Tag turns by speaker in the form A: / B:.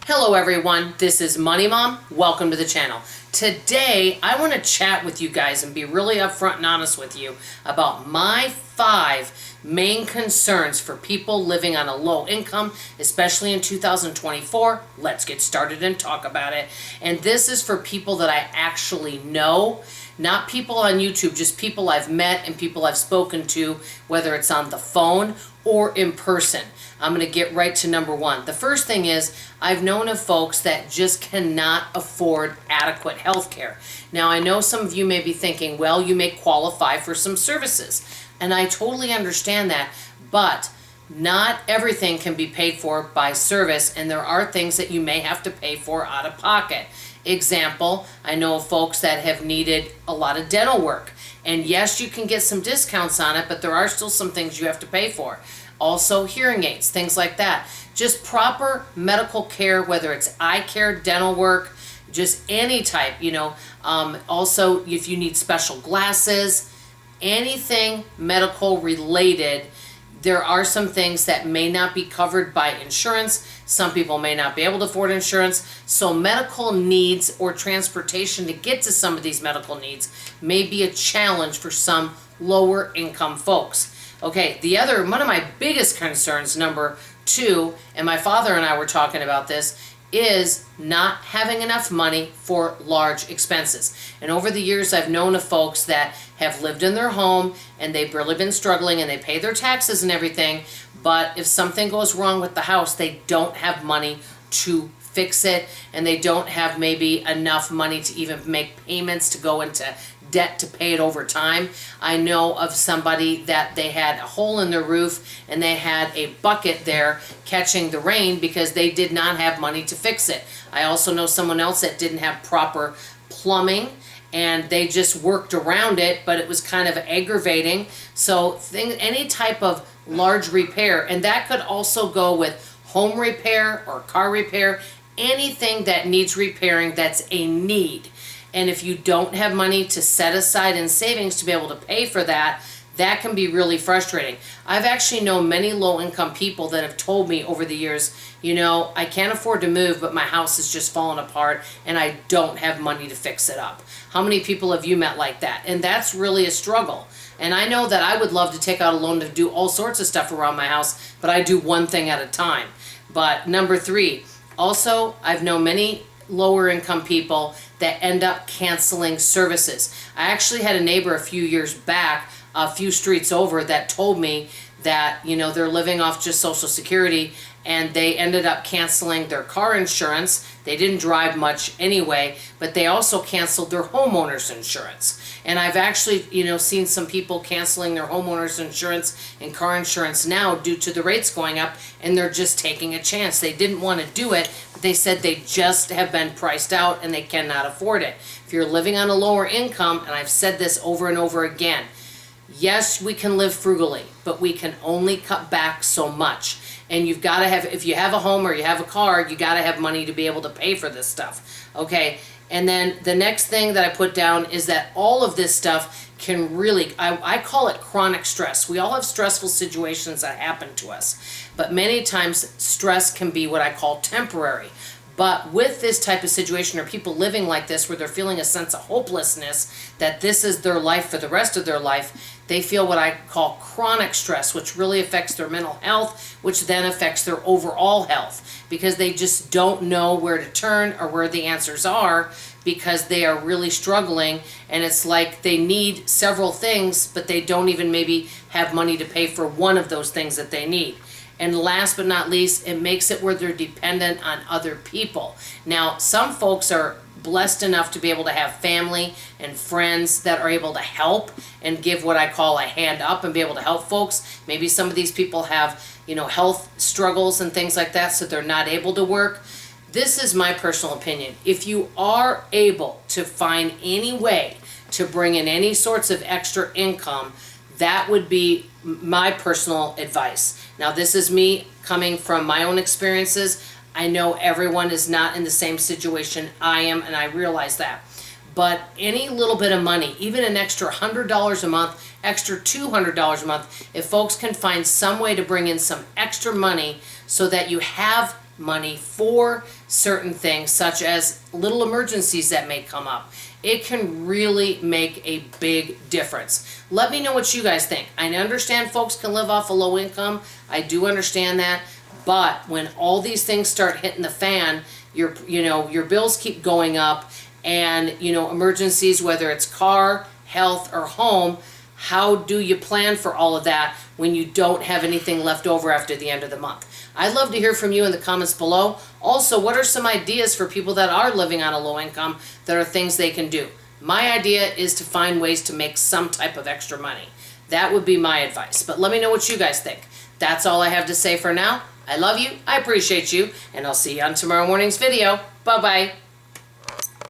A: Hello everyone, this is Money Mom. Welcome to the channel. Today I want to chat with you guys and be really upfront and honest with you about my 5 main concerns for people living on a low income, especially in 2024. Let's get started and talk about it. And this is for people that I actually know, not people on YouTube, just people I've met and people I've spoken to, whether it's on the phone or in person. I'm going to get right to number 1. The first thing is I've known of folks that just cannot afford adequate health care. Now, I know some of you may be thinking, well, you may qualify for some services. And I totally understand that, but not everything can be paid for by service, and there are things that you may have to pay for out of pocket. Example, I know of folks that have needed a lot of dental work. And yes, you can get some discounts on it, but there are still some things you have to pay for. Also, hearing aids, things like that. Just proper medical care, whether it's eye care, dental work, just any type, also, if you need special glasses, anything medical related, there are some things that may not be covered by insurance. Some people may not be able to afford insurance. So medical needs or transportation to get to some of these medical needs may be a challenge for some lower income folks. Okay, one of my biggest concerns, number 2, and my father and I were talking about this, is not having enough money for large expenses. And over the years, I've known of folks that have lived in their home and they've really been struggling and they pay their taxes and everything, but if something goes wrong with the house, they don't have money to fix it, and they don't have maybe enough money to even make payments to go into debt to pay it over time. I know of somebody that they had a hole in their roof and they had a bucket there catching the rain because they did not have money to fix it. I also know someone else that didn't have proper plumbing and they just worked around it, but it was kind of aggravating. So any type of large repair, and that could also go with home repair or car repair, anything that needs repairing that's a need. And if you don't have money to set aside in savings to be able to pay for that, that can be really frustrating. I've actually known many low-income people that have told me over the years, I can't afford to move, but my house is just falling apart and I don't have money to fix it up. How many people have you met like that? And that's really a struggle. And I know that I would love to take out a loan to do all sorts of stuff around my house, but I do one thing at a time. But number 3, also, I've known many lower income people that end up canceling services. I actually had a neighbor a few years back, a few streets over, that told me that, they're living off just Social Security and they ended up canceling their car insurance. They didn't drive much anyway, but they also canceled their homeowner's insurance. And I've actually, seen some people canceling their homeowner's insurance and car insurance now due to the rates going up, and they're just taking a chance. They didn't want to do it, but they said they just have been priced out and they cannot afford it. If you're living on a lower income, and I've said this over and over again, yes, we can live frugally, but we can only cut back so much. And you've got to have, if you have a home or you have a car, you got to have money to be able to pay for this stuff. Okay. And then the next thing that I put down is that all of this stuff can really, I call it chronic stress. We all have stressful situations that happen to us, but many times stress can be what I call temporary. But with this type of situation, or people living like this where they're feeling a sense of hopelessness, that this is their life for the rest of their life, they feel what I call chronic stress, which really affects their mental health, which then affects their overall health, because they just don't know where to turn or where the answers are, because they are really struggling, and it's like they need several things, but they don't even maybe have money to pay for one of those things that they need. And last but not least, it makes it where they're dependent on other people. Now, some folks are blessed enough to be able to have family and friends that are able to help and give what I call a hand up and be able to help folks. Maybe some of these people have, health struggles and things like that, so they're not able to work. This is my personal opinion. If you are able to find any way to bring in any sorts of extra income, that would be my personal advice. Now, this is me coming from my own experiences. I know everyone is not in the same situation I am, and I realize that. But any little bit of money, even an extra $100 a month, extra $200 a month, if folks can find some way to bring in some extra money so that you have money for certain things, such as little emergencies that may come up. It can really make a big difference. Let me know what you guys think. I understand folks can live off a low income. I do understand that. But when all these things start hitting the fan, your bills keep going up, and emergencies, whether it's car, health, or home, how do you plan for all of that when you don't have anything left over after the end of the month? I'd love to hear from you in the comments below. Also, what are some ideas for people that are living on a low income that are things they can do? My idea is to find ways to make some type of extra money. That would be my advice. But let me know what you guys think. That's all I have to say for now. I love you, I appreciate you, and I'll see you on tomorrow morning's video. Bye-bye.